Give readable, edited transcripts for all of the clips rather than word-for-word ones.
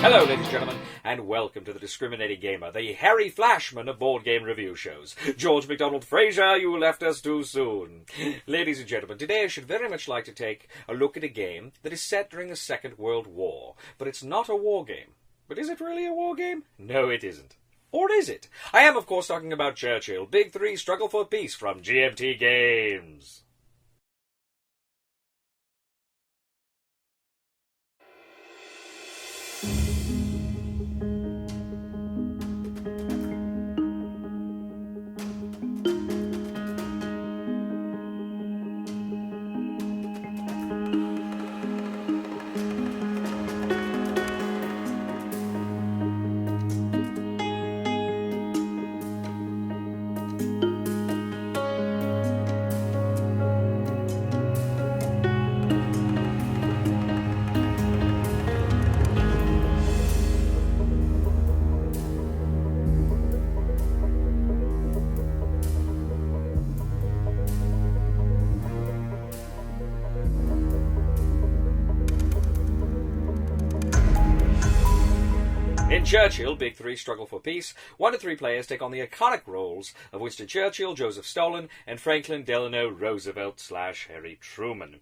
Hello, ladies and gentlemen, and welcome to The Discriminating Gamer, the Harry Flashman of board game review shows. George MacDonald Fraser, you left us too soon. Ladies and gentlemen, today I should very much like to take a look at a game that is set during the Second World War. But it's not a war game. But is it really a war game? No, it isn't. Or is it? I am, of course, talking about Churchill, Big Three Struggle for Peace from GMT Games. In Churchill, Big Three Struggle for Peace, 1 to 3 players take on the iconic roles of Winston Churchill, Joseph Stalin, and Franklin Delano Roosevelt / Harry Truman.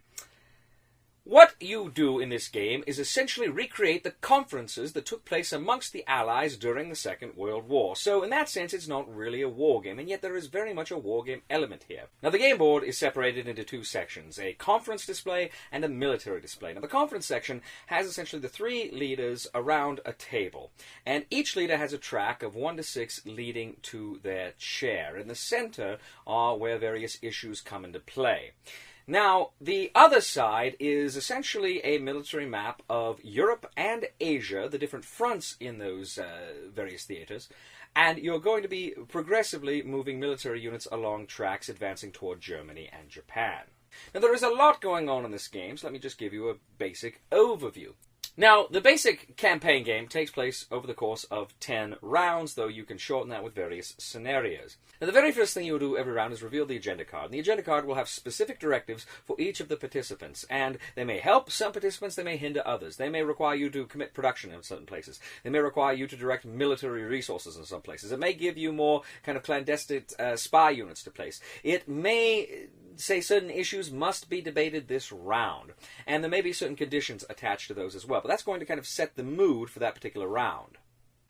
What you do in this game is essentially recreate the conferences that took place amongst the Allies during the Second World War. So in that sense, it's not really a war game, and yet there is very much a war game element here. Now, the game board is separated into 2 sections, a conference display and a military display. Now, the conference section has essentially the 3 leaders around a table, and each leader has a track of 1 to 6 leading to their chair. In the center are where various issues come into play. Now, the other side is essentially a military map of Europe and Asia, the different fronts in those various theaters, and you're going to be progressively moving military units along tracks advancing toward Germany and Japan. Now, there is a lot going on in this game, so let me just give you a basic overview. Now, the basic campaign game takes place over the course of 10 rounds, though you can shorten that with various scenarios. Now, the very first thing you'll do every round is reveal the agenda card. And the agenda card will have specific directives for each of the participants, and they may help some participants, they may hinder others. They may require you to commit production in certain places. They may require you to direct military resources in some places. It may give you more kind of clandestine spy units to place. It may say certain issues must be debated this round, and there may be certain conditions attached to those as well, but that's going to kind of set the mood for that particular round.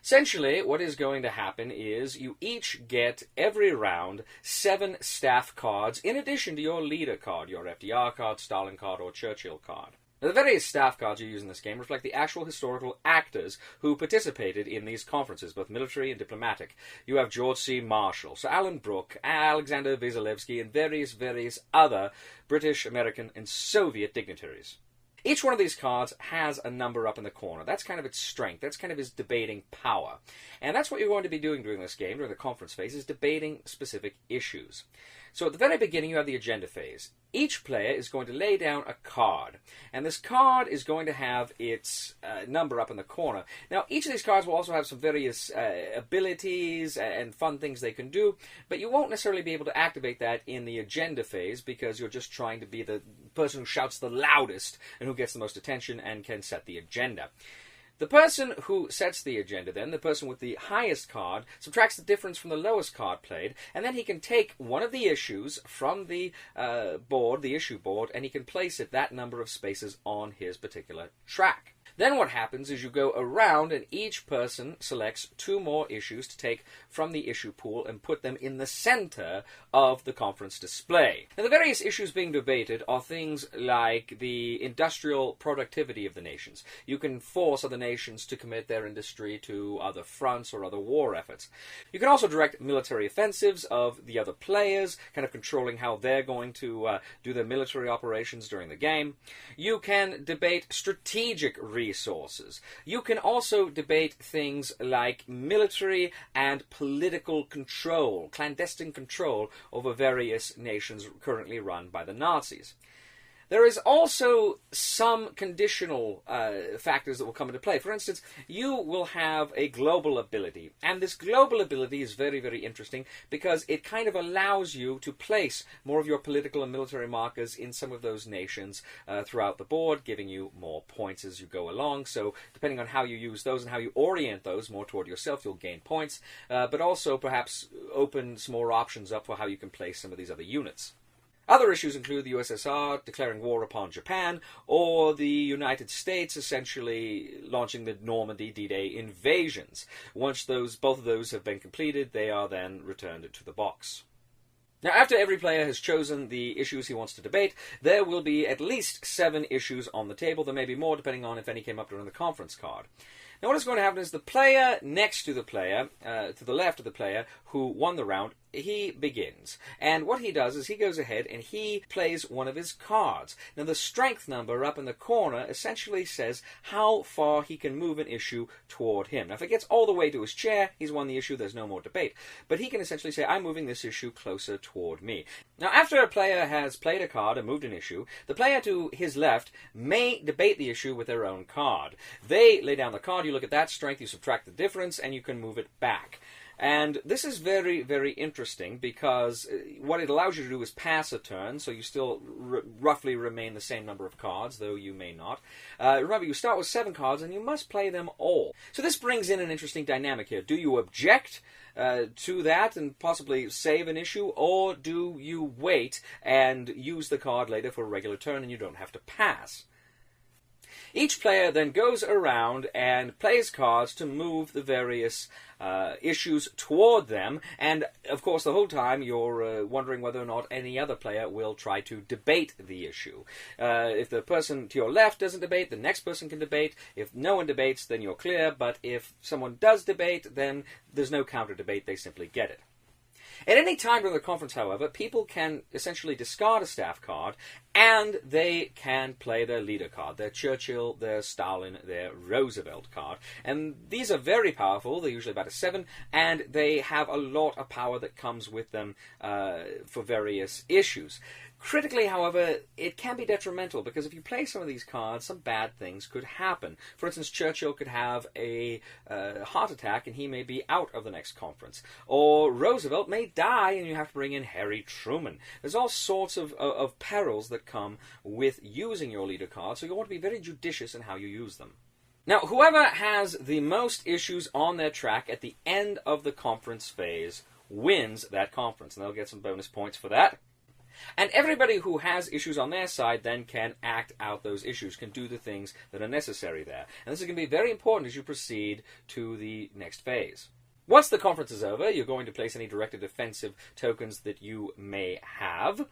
Essentially, what is going to happen is you each get, every round, 7 staff cards in addition to your leader card, your FDR card, Stalin card, or Churchill card. Now, the various staff cards you use in this game reflect the actual historical actors who participated in these conferences, both military and diplomatic. You have George C. Marshall, Sir Alan Brooke, Alexander Vasilevsky, and various other British, American, and Soviet dignitaries. Each one of these cards has a number up in the corner. That's kind of its strength. That's kind of his debating power. And that's what you're going to be doing during this game, during the conference phase, is debating specific issues. So at the very beginning, you have the agenda phase. Each player is going to lay down a card, and this card is going to have its number up in the corner. Now, each of these cards will also have some various abilities and fun things they can do, but you won't necessarily be able to activate that in the agenda phase because you're just trying to be the person who shouts the loudest and who gets the most attention and can set the agenda. The person who sets the agenda, then, the person with the highest card, subtracts the difference from the lowest card played, and then he can take one of the issues from the board, the issue board, and he can place it that number of spaces on his particular track. Then what happens is you go around and each person selects 2 more issues to take from the issue pool and put them in the center of the conference display. Now, the various issues being debated are things like the industrial productivity of the nations. You can force other nations to commit their industry to other fronts or other war efforts. You can also direct military offensives of the other players, kind of controlling how they're going to do their military operations during the game. You can debate strategic resources. You can also debate things like military and political control, clandestine control over various nations currently run by the Nazis. There is also some conditional factors that will come into play. For instance, you will have a global ability, and this global ability is very, very interesting because it kind of allows you to place more of your political and military markers in some of those nations throughout the board, giving you more points as you go along. So depending on how you use those and how you orient those more toward yourself, you'll gain points, but also perhaps open some more options up for how you can place some of these other units. Other issues include the USSR declaring war upon Japan, or the United States essentially launching the Normandy D-Day invasions. Once both of those have been completed, they are then returned to the box. Now, after every player has chosen the issues he wants to debate, there will be at least 7 issues on the table. There may be more, depending on if any came up during the conference card. Now, what is going to happen is the player next to the player, to the left of the player who won the round, he begins. And what he does is he goes ahead and he plays one of his cards. Now, the strength number up in the corner essentially says how far he can move an issue toward him. Now, if it gets all the way to his chair, he's won the issue, there's no more debate. But he can essentially say, I'm moving this issue closer toward me. Now, after a player has played a card and moved an issue, the player to his left may debate the issue with their own card. They lay down the card, you look at that strength, you subtract the difference, and you can move it back. And this is very, very interesting because what it allows you to do is pass a turn, so you still roughly remain the same number of cards, though you may not. Remember, you start with 7 cards, and you must play them all. So this brings in an interesting dynamic here. Do you object to that and possibly save an issue, or do you wait and use the card later for a regular turn and you don't have to pass? Each player then goes around and plays cards to move the various issues toward them, and of course the whole time you're wondering whether or not any other player will try to debate the issue. If the person to your left doesn't debate, the next person can debate. If no one debates, then you're clear, but if someone does debate, then there's no counter debate, they simply get it. At any time during the conference, however, people can essentially discard a staff card, and they can play their leader card, their Churchill, their Stalin, their Roosevelt card. And these are very powerful. They're usually about a 7, and they have a lot of power that comes with them for various issues. Critically, however, it can be detrimental, because if you play some of these cards, some bad things could happen. For instance, Churchill could have a heart attack and he may be out of the next conference. Or Roosevelt may die and you have to bring in Harry Truman. There's all sorts of perils that come with using your leader card, so you want to be very judicious in how you use them. Now, whoever has the most issues on their track at the end of the conference phase wins that conference, and they'll get some bonus points for that. And everybody who has issues on their side then can act out those issues, can do the things that are necessary there. And this is going to be very important as you proceed to the next phase. Once the conference is over, you're going to place any directed offensive tokens that you may have.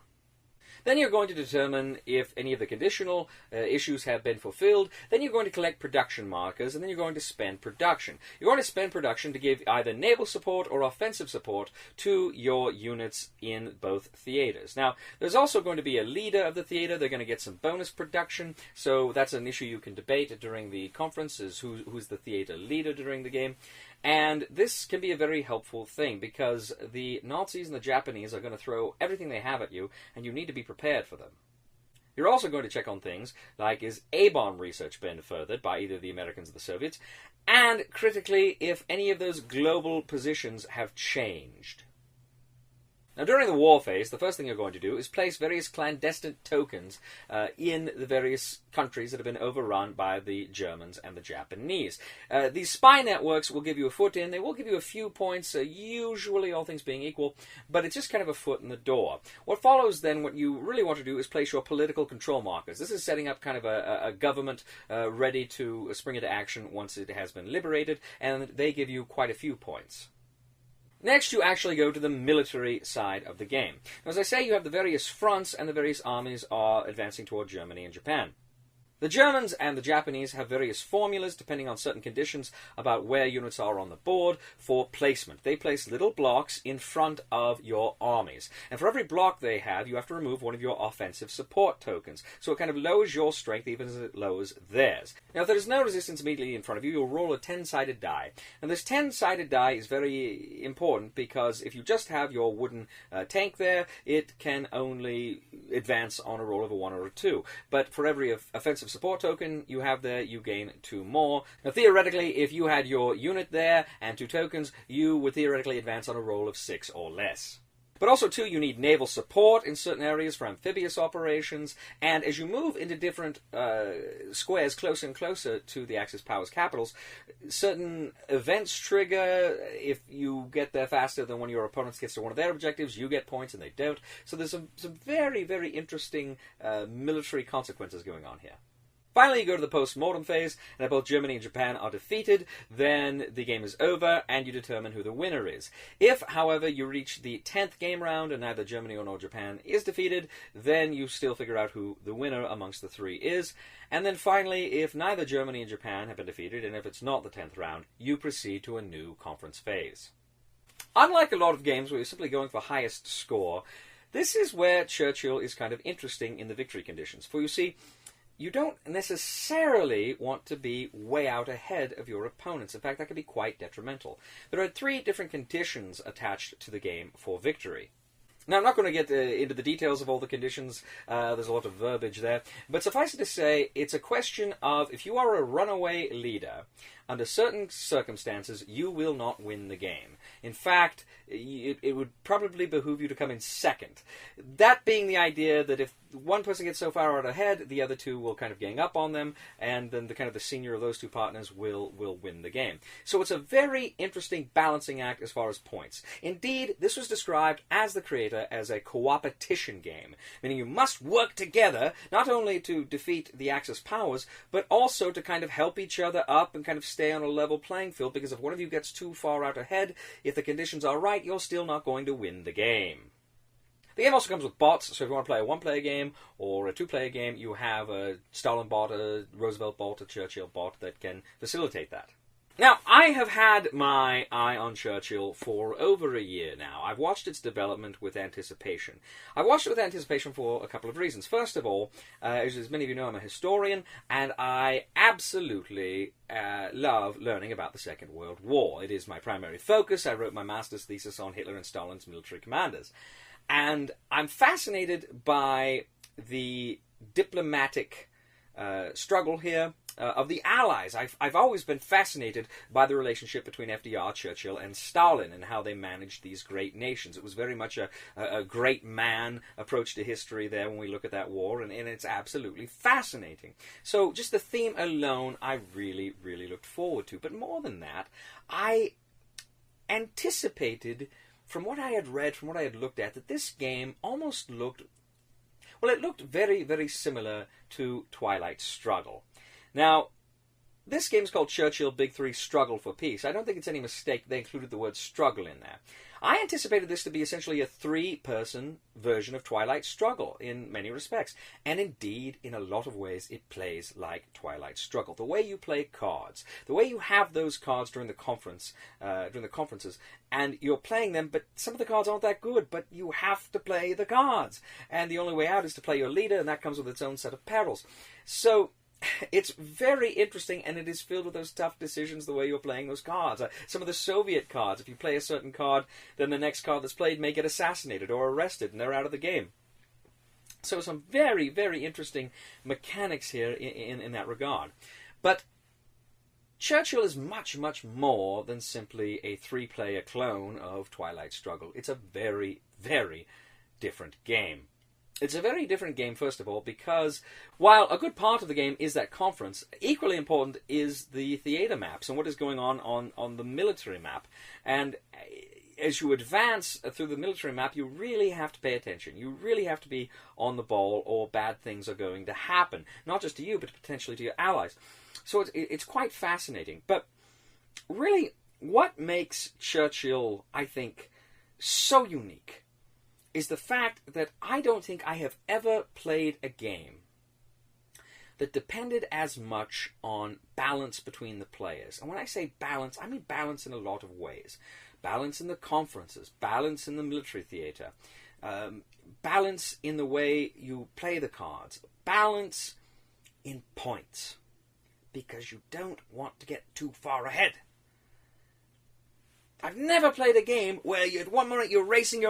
Then you're going to determine if any of the conditional issues have been fulfilled. Then you're going to collect production markers, and then you're going to spend production. You're going to spend production to give either naval support or offensive support to your units in both theaters. Now, there's also going to be a leader of the theater. They're going to get some bonus production, so that's an issue you can debate during the conference, is who's the theater leader during the game. And this can be a very helpful thing, because the Nazis and the Japanese are going to throw everything they have at you, and you need to be prepared for them. You're also going to check on things like, is A-bomb research been furthered by either the Americans or the Soviets, and critically, if any of those global positions have changed. Now, during the war phase, the first thing you're going to do is place various clandestine tokens in the various countries that have been overrun by the Germans and the Japanese. These spy networks will give you a foot in. They will give you a few points, usually all things being equal, but it's just kind of a foot in the door. What follows then, what you really want to do is place your political control markers. This is setting up kind of a government ready to spring into action once it has been liberated, and they give you quite a few points. Next, you actually go to the military side of the game. Now, as I say, you have the various fronts, and the various armies are advancing toward Germany and Japan. The Germans and the Japanese have various formulas, depending on certain conditions, about where units are on the board for placement. They place little blocks in front of your armies. And for every block they have, you have to remove one of your offensive support tokens. So it kind of lowers your strength even as it lowers theirs. Now, if there is no resistance immediately in front of you, you'll roll a 10-sided die. And this 10-sided die is very important because if you just have your wooden tank there, it can only advance on a roll of a 1 or a 2. But for every offensive support token you have there, you gain 2 more. Now, theoretically, if you had your unit there and 2 tokens, you would theoretically advance on a roll of 6 or less. But also, too, you need naval support in certain areas for amphibious operations, and as you move into different squares closer and closer to the Axis powers' capitals, certain events trigger. If you get there faster than one of your opponents gets to one of their objectives, you get points and they don't. So there's some very, very interesting military consequences going on here. Finally, you go to the post-mortem phase, and if both Germany and Japan are defeated, then the game is over, and you determine who the winner is. If, however, you reach the 10th game round, and neither Germany nor Japan is defeated, then you still figure out who the winner amongst the 3 is. And then finally, if neither Germany and Japan have been defeated, and if it's not the 10th round, you proceed to a new conference phase. Unlike a lot of games where you're simply going for highest score, this is where Churchill is kind of interesting in the victory conditions. For you see, you don't necessarily want to be way out ahead of your opponents. In fact, that can be quite detrimental. There are 3 different conditions attached to the game for victory. Now, I'm not going to get into the details of all the conditions. There's a lot of verbiage there. But suffice it to say, it's a question of if you are a runaway leader, under certain circumstances, you will not win the game. In fact, it would probably behoove you to come in second. That being the idea that if one person gets so far out ahead, the other 2 will kind of gang up on them, and then the senior of those 2 partners will win the game. So it's a very interesting balancing act as far as points. Indeed, this was described as the creator as a co-opetition game, meaning you must work together, not only to defeat the Axis powers, but also to kind of help each other up and kind of stay on a level playing field, because if one of you gets too far out ahead, if the conditions are right, you're still not going to win the game. The game also comes with bots, so if you want to play a 1-player game or a 2-player game, you have a Stalin bot, a Roosevelt bot, a Churchill bot that can facilitate that. Now, I have had my eye on Churchill for over a year now. I've watched its development with anticipation. I've watched it with anticipation for a couple of reasons. First of all, as many of you know, I'm a historian, and I absolutely love learning about the Second World War. It is my primary focus. I wrote my master's thesis on Hitler and Stalin's military commanders. And I'm fascinated by the diplomatic struggle here of the Allies. I've always been fascinated by the relationship between FDR, Churchill, and Stalin and how they managed these great nations. It was very much a great man approach to history there when we look at that war, and it's absolutely fascinating. So just the theme alone, I really, really looked forward to. But more than that, I anticipated, from what I had read, from what I had looked at, that this game almost looked, well, it looked very, very similar to Twilight Struggle. Now, this game is called Churchill Big 3 Struggle for Peace. I don't think it's any mistake they included the word struggle in there. I anticipated this to be essentially a 3-person version of Twilight Struggle in many respects. And indeed, in a lot of ways, it plays like Twilight Struggle. The way you play cards, the way you have those cards during the conferences, and you're playing them, but some of the cards aren't that good, but you have to play the cards. And the only way out is to play your leader, and that comes with its own set of perils. So it's very interesting, and it is filled with those tough decisions the way you're playing those cards. Some of the Soviet cards, if you play a certain card, then the next card that's played may get assassinated or arrested, and they're out of the game. So some very, very interesting mechanics here in that regard. But Churchill is much, much more than simply a 3-player clone of Twilight Struggle. It's a very, very different game. It's a very different game, first of all, because while a good part of the game is that conference, equally important is the theater maps and what is going on the military map. And as you advance through the military map, you really have to pay attention. You really have to be on the ball, or bad things are going to happen. Not just to you, but potentially to your allies. So it's quite fascinating. But really, what makes Churchill, I think, so unique is the fact that I don't think I have ever played a game that depended as much on balance between the players. And when I say balance, I mean balance in a lot of ways. Balance in the conferences, balance in the military theater, balance in the way you play the cards, balance in points, because you don't want to get too far ahead. I've never played a game where at one minute you're racing,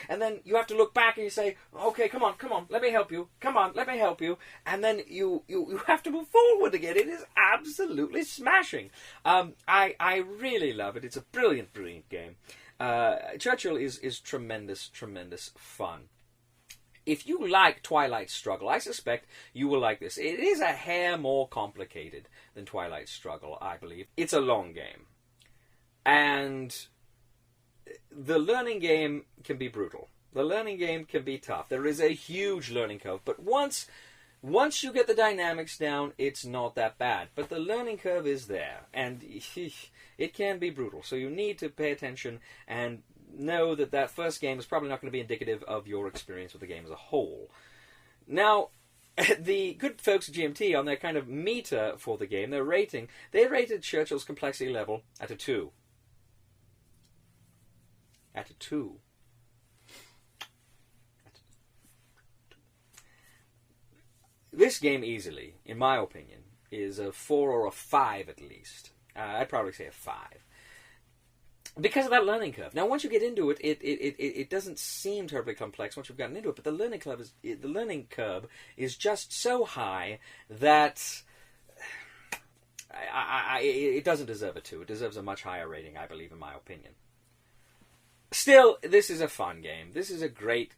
and then you have to look back and you say, okay, come on, let me help you, and then you have to move forward again. It is absolutely smashing. I really love it. It's a brilliant game. Churchill is tremendous fun. If you like Twilight Struggle, I suspect you will like this. It is a hair more complicated than Twilight Struggle, I believe. It's a long game. And the learning game can be brutal. The learning game can be tough. There is a huge learning curve. But once you get the dynamics down, it's not that bad. But the learning curve is there. And it can be brutal. So you need to pay attention and know that first game is probably not going to be indicative of your experience with the game as a whole. Now, the good folks at GMT, on their kind of meter for the game, their rating, they rated Churchill's complexity level at a 2. At a 2. This game easily, in my opinion, is a 4 or a 5 at least. I'd probably say a 5. Because of that learning curve. Now, once you get into it, it doesn't seem terribly complex once you've gotten into it, but the learning curve is just so high that it doesn't deserve a 2. It deserves a much higher rating, I believe, in my opinion. Still, this is a fun game. This is a great,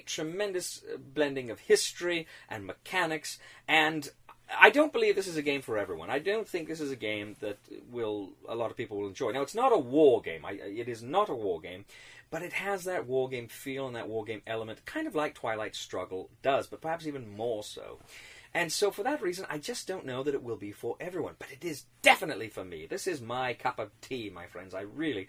tremendous blending of history and mechanics, and I don't believe this is a game for everyone. I don't think this is a game that a lot of people will enjoy. Now, it's not a war game. It is not a war game, but it has that war game feel and that war game element, kind of like Twilight Struggle does, but perhaps even more so. And so for that reason, I just don't know that it will be for everyone. But it is definitely for me. This is my cup of tea, my friends. I really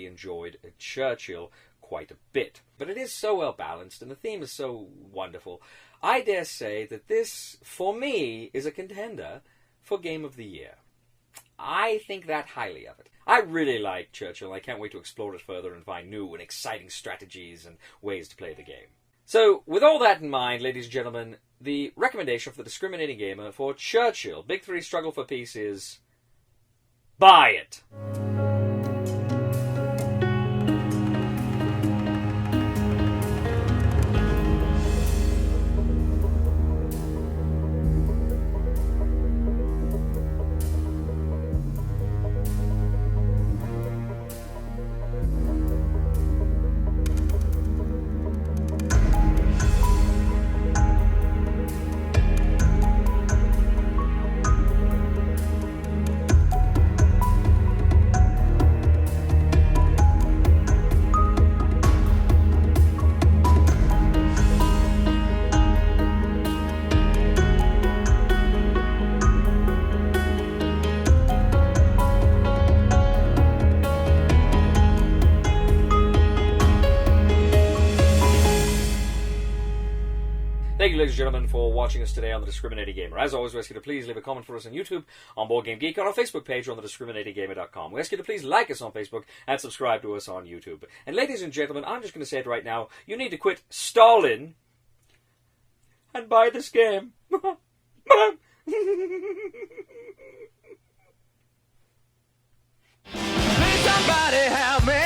enjoyed Churchill quite a bit. But it is so well balanced, and the theme is so wonderful. I dare say that this, for me, is a contender for Game of the Year. I think that highly of it. I really like Churchill. I can't wait to explore it further and find new and exciting strategies and ways to play the game. So, with all that in mind, ladies and gentlemen, the recommendation for the discriminating gamer for Churchill, Big 3 Struggle for Peace, is buy it. Thank you, ladies and gentlemen, for watching us today on The Discriminating Gamer. As always, we ask you to please leave a comment for us on YouTube, on Board Game Geek, on our Facebook page, or on thediscriminatinggamer.com. We ask you to please like us on Facebook and subscribe to us on YouTube. And ladies and gentlemen, I'm just going to say it right now, you need to quit Stalin and buy this game. Please somebody help me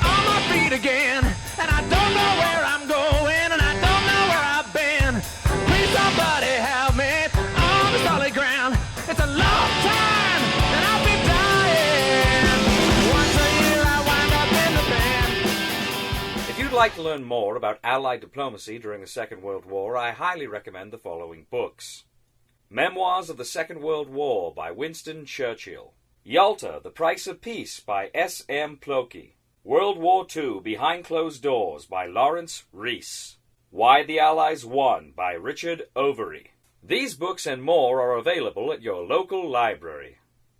on my feet again, and I don't know where I'm going, and I don't know where I've been. Please somebody help me on the solid ground. It's a long time, and I'll be dying. Once a year I wind up in the band. If you'd like to learn more about Allied diplomacy during the Second World War, I highly recommend the following books. Memoirs of the Second World War by Winston Churchill. Yalta, The Price of Peace by S.M. Plokey. World War II, Behind Closed Doors by Lawrence Rees. Why the Allies Won by Richard Overy. These books and more are available at your local library.